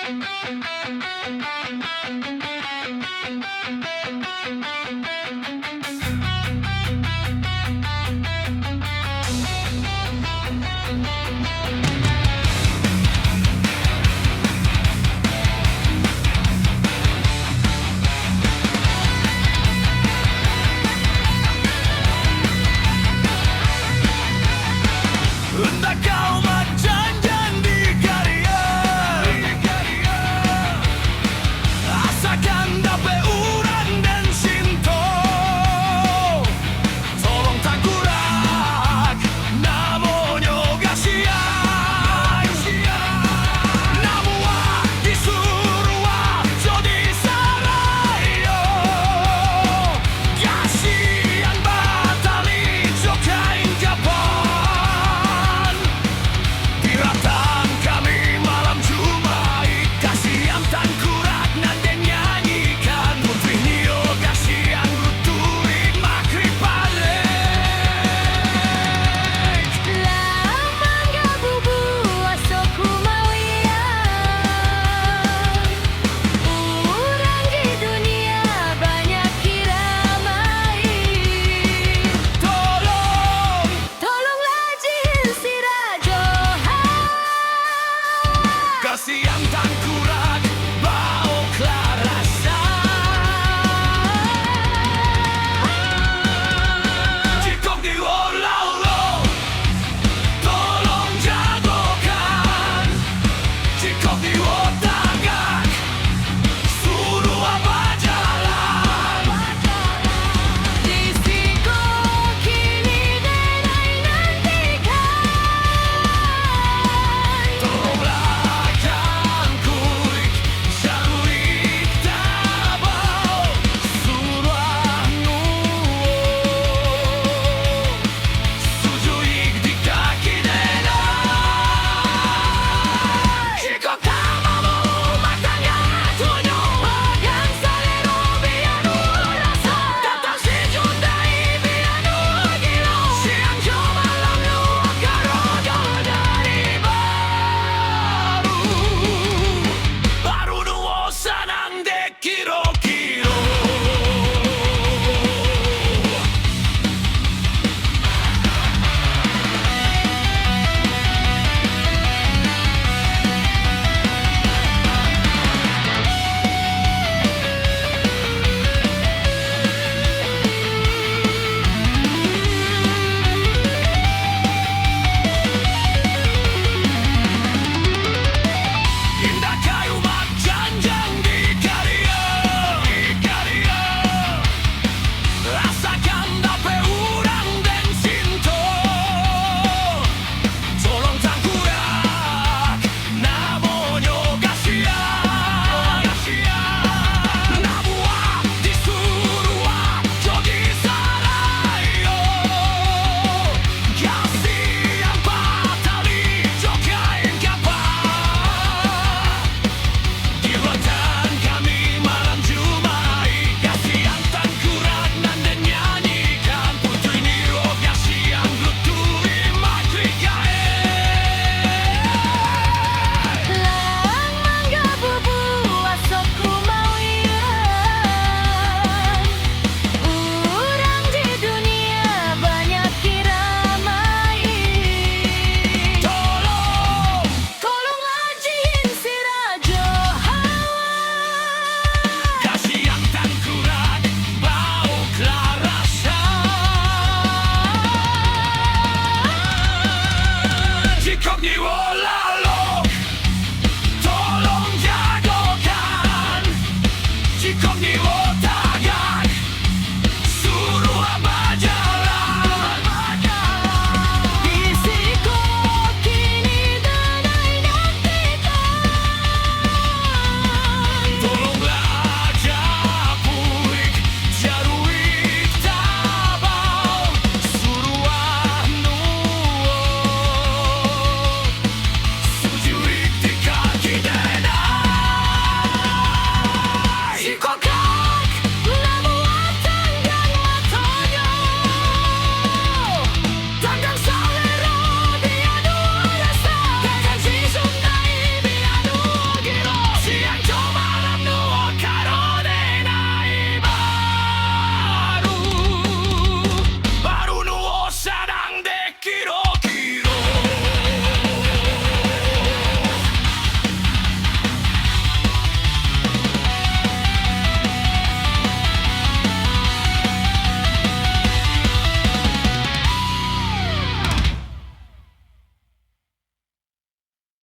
Entah kau macam di karya, asalkan dapat uran dan cinta. Tolong tak kurak, namanya kasihan. Namun disuruh jadi saraya, kasihan batali jokain kapan. Tiratan kami malam Jumat, kasihan tangkurat nanti nyanyikan putri nio kasihan guturin makrib balik. Lama gak bubu asokku mawian. Orang di dunia banyak kiramai. Tolonglah jin si rajohan. Kasihan tangkurat bau rasa. Cikok di olau, tolong jagokan. Cikok di